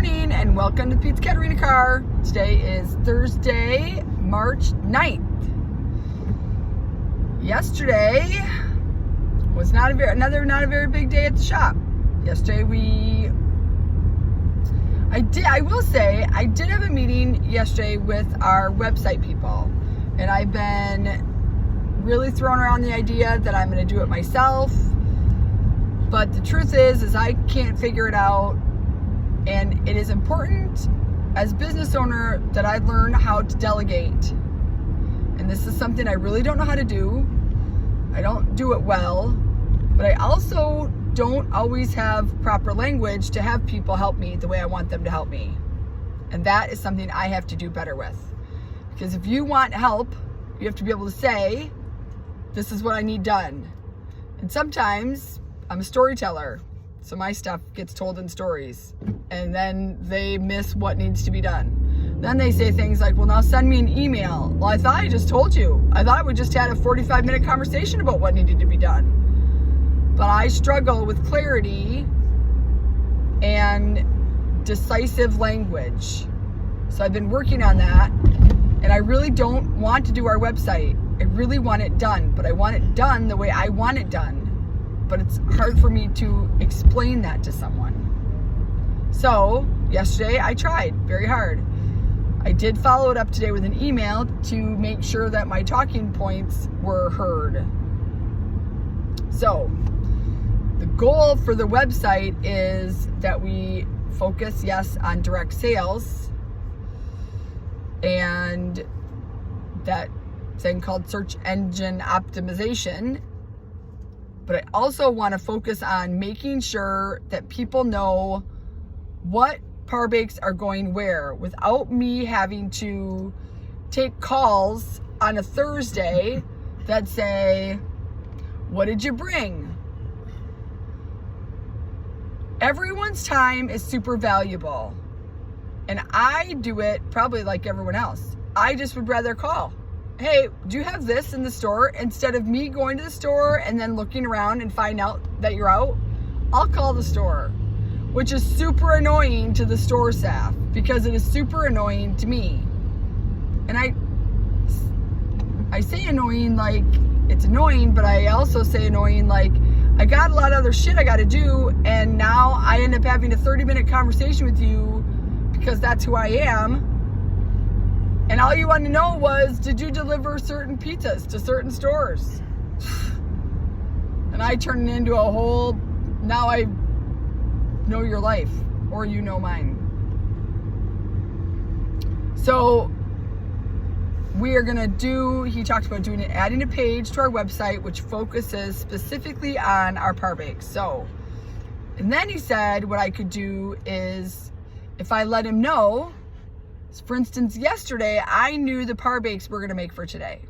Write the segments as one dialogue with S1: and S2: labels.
S1: morning and welcome to Pete's Katerina Car. Today is Thursday, March 9th. Yesterday was not a very big day at the shop. Yesterday I will say I did have a meeting yesterday with our website people, and I've been really throwing around the idea that I'm going to do it myself. But the truth is I can't figure it out. And it is important as business owner that I learn how to delegate. And this is something I really don't know how to do. I don't do it well, but I also don't always have proper language to have people help me the way I want them to help me. And that is something I have to do better with. Because if you want help, you have to be able to say, this is what I need done. And sometimes I'm a storyteller. So my stuff gets told in stories, and then they miss what needs to be done. Then they say things like, well, now send me an email. Well, I thought I just told you. I thought we just had a 45-minute conversation about what needed to be done. But I struggle with clarity and decisive language. So I've been working on that, and I really don't want to do our website. I really want it done, but I want it done the way I want it done. But it's hard for me to explain that to someone. So yesterday I tried very hard. I did follow it up today with an email to make sure that my talking points were heard. So the goal for the website is that we focus, yes, on direct sales and that thing called search engine optimization. But I also want to focus on making sure that people know what par bakes are going where without me having to take calls on a Thursday that say, what did you bring? Everyone's time is super valuable. And I do it probably like everyone else. I just would rather call. Hey, do you have this in the store? Instead of me going to the store and then looking around and find out that you're out, I'll call the store, which is super annoying to the store staff because it is super annoying to me. And I say annoying like it's annoying, but I also say annoying like I got a lot of other shit I got to do, and now I end up having a 30-minute conversation with you because that's who I am. And all you wanted to know was, did you deliver certain pizzas to certain stores? And I turned it into a whole, now I know your life, or you know mine. So we are gonna he talked about adding a page to our website, which focuses specifically on our par bakes. So, and then he said what I could do is, if I let him know, for instance, yesterday, I knew the par bakes we're going to make for today.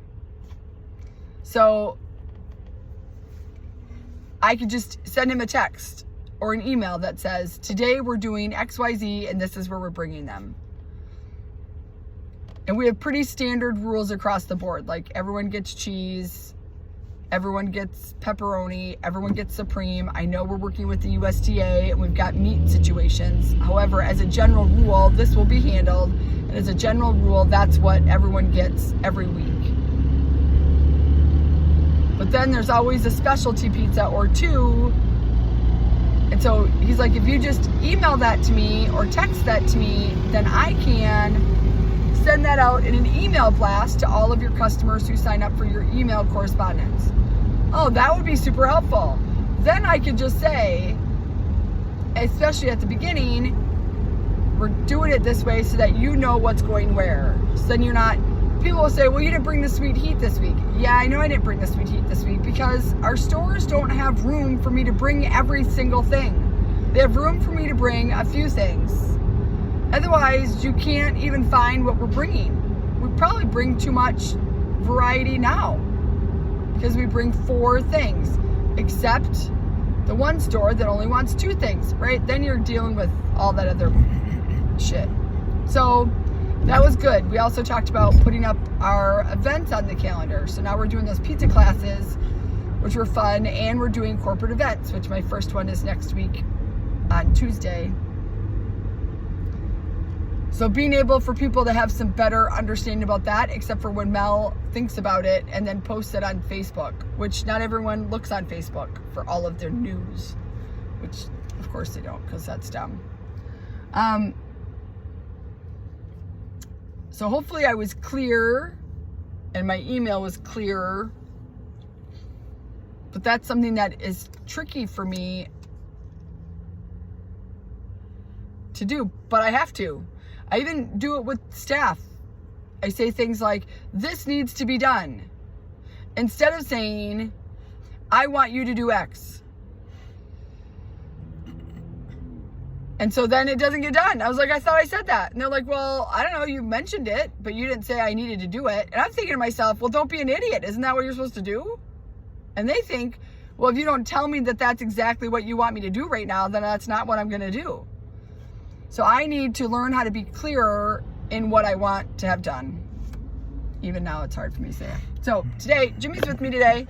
S1: So I could just send him a text or an email that says, today we're doing XYZ and this is where we're bringing them. And we have pretty standard rules across the board. Like everyone gets cheese, everyone gets pepperoni, everyone gets supreme. I know we're working with the USDA and we've got meat situations. However, as a general rule, this will be handled. And as a general rule, that's what everyone gets every week. But then there's always a specialty pizza or two. And so he's like, if you just email that to me or text that to me, then I can send that out in an email blast to all of your customers who sign up for your email correspondence. Oh, that would be super helpful. Then I could just say, especially at the beginning, we're doing it this way so that you know what's going where. So then you're not, people will say, well, you didn't bring the sweet heat this week. Yeah, I know I didn't bring the sweet heat this week because our stores don't have room for me to bring every single thing. They have room for me to bring a few things. Otherwise, you can't even find what we're bringing. We probably bring too much variety now because we bring 4 things, except the one store that only wants 2 things, right? Then you're dealing with all that other shit. So that was good. We also talked about putting up our events on the calendar. So now we're doing those pizza classes, which were fun, and we're doing corporate events, which my first one is next week on Tuesday. So being able for people to have some better understanding about that, except for when Mel thinks about it and then posts it on Facebook, which not everyone looks on Facebook for all of their news, which of course they don't, because that's dumb. So hopefully I was clear and my email was clearer, but that's something that is tricky for me to do, but I have to. I even do it with staff. I say things like, this needs to be done, instead of saying, I want you to do X. And so then it doesn't get done. I was like, I thought I said that. And they're like, well, I don't know, you mentioned it, but you didn't say I needed to do it. And I'm thinking to myself, well, don't be an idiot. Isn't that what you're supposed to do? And they think, well, if you don't tell me that that's exactly what you want me to do right now, then that's not what I'm going to do. So I need to learn how to be clearer in what I want to have done. Even now it's hard for me to say it. So today, Jimmy's with me today.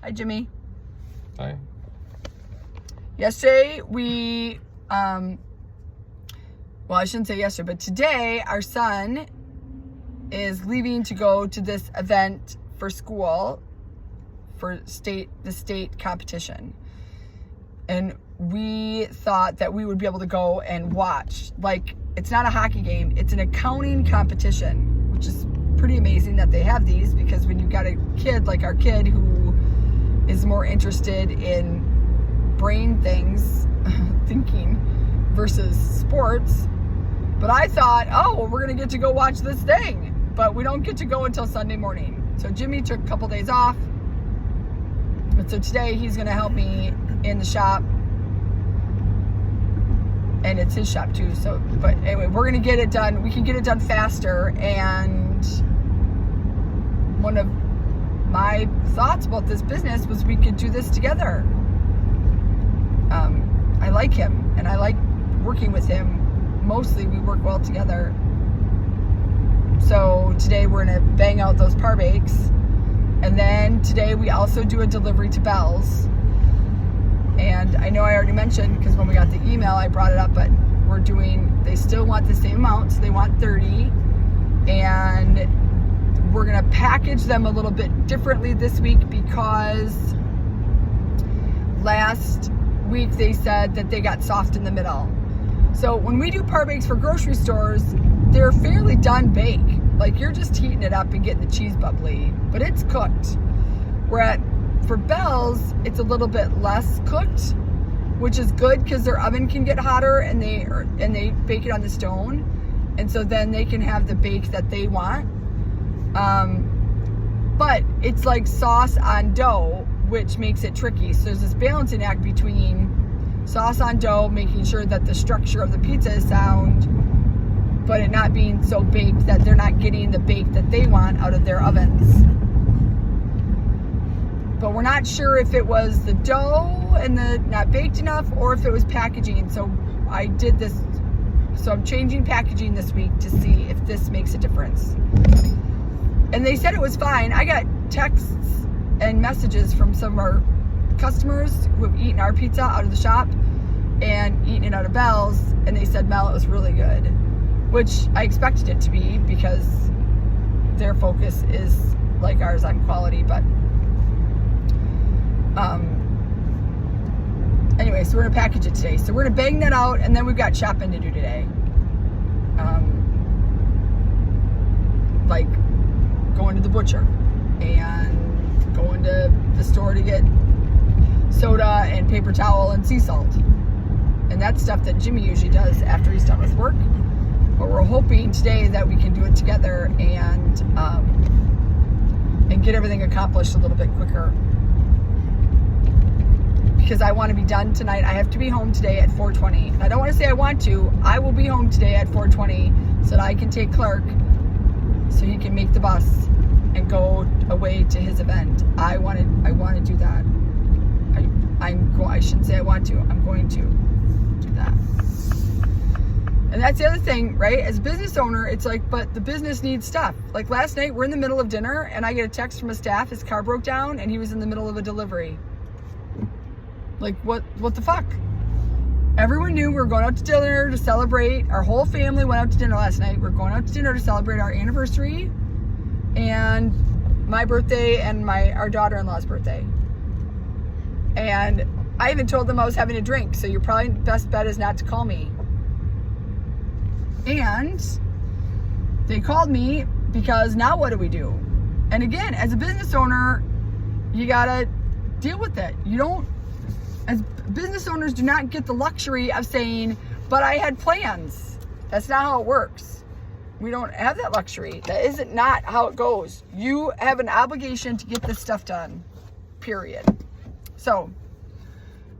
S1: Hi, Jimmy.
S2: Hi.
S1: Yesterday we, well, I shouldn't say yesterday, but today our son is leaving to go to this event for school for the state competition. And we thought that we would be able to go and watch. Like, it's not a hockey game, it's an accounting competition, which is pretty amazing that they have these, because when you've got a kid like our kid who is more interested in brain things, thinking, versus sports. But I thought, oh, well, we're gonna get to go watch this thing, but we don't get to go until Sunday morning. So Jimmy took a couple days off, and so today he's gonna help me in the shop, and it's his shop too. So, but anyway, we're gonna get it done. We can get it done faster. And one of my thoughts about this business was we could do this together. I like him and I like working with him. Mostly we work well together. So today we're gonna bang out those par bakes, and then today we also do a delivery to Bell's. And I know I already mentioned, because when we got the email I brought it up, but they still want the same amount, so they want 30, and we're gonna package them a little bit differently this week, because last week they said that they got soft in the middle. So when we do par bakes for grocery stores, they're fairly done bake. Like, you're just heating it up and getting the cheese bubbly, but it's cooked. For Bell's, it's a little bit less cooked, which is good, because their oven can get hotter, and they bake it on the stone, and so then they can have the bake that they want. But it's like sauce on dough, which makes it tricky. So there's this balancing act between sauce on dough, making sure that the structure of the pizza is sound, but it not being so baked that they're not getting the bake that they want out of their ovens. But we're not sure if it was the dough and the not baked enough, or if it was packaging. So I did this. So I'm changing packaging this week to see if this makes a difference. And they said it was fine. I got texts and messages from some of our customers who have eaten our pizza out of the shop and eaten it out of Bell's, and they said, Mel, it was really good, which I expected it to be, because their focus is like ours on quality. But anyway, so we're gonna package it today. So we're gonna bang that out, and then we've got shopping to do today. Like going to the butcher and going to the store to get soda and paper towel and sea salt. And that's stuff that Jimmy usually does after he's done with work. But we're hoping today that we can do it together and get everything accomplished a little bit quicker. Because I want to be done tonight. I have to be home today at 4:20. And I don't want to say I want to. I will be home today at 4:20 so that I can take Clark so he can make the bus and go away to his event. I want to do that. I shouldn't say I want to. I'm going to do that. And that's the other thing, right? As a business owner, it's like, but the business needs stuff. Like last night, we're in the middle of dinner, and I get a text from a staff. His car broke down, and he was in the middle of a delivery. Like, what the fuck? Everyone knew we were going out to dinner to celebrate. Our whole family went out to dinner last night. We're going out to dinner to celebrate our anniversary and my birthday and our daughter-in-law's birthday. And I even told them I was having a drink, so your probably best bet is not to call me. And they called me because now what do we do? And again, as a business owner, you gotta deal with it. You don't, as business owners, do not get the luxury of saying, but I had plans. That's not how it works. We don't have that luxury. That isn't not how it goes. You have an obligation to get this stuff done, period. So,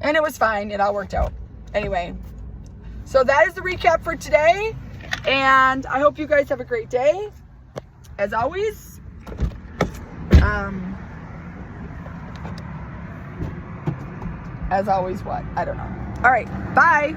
S1: and it was fine. It all worked out. Anyway, so that is the recap for today. And I hope you guys have a great day. As always, what? I don't know. All right. Bye.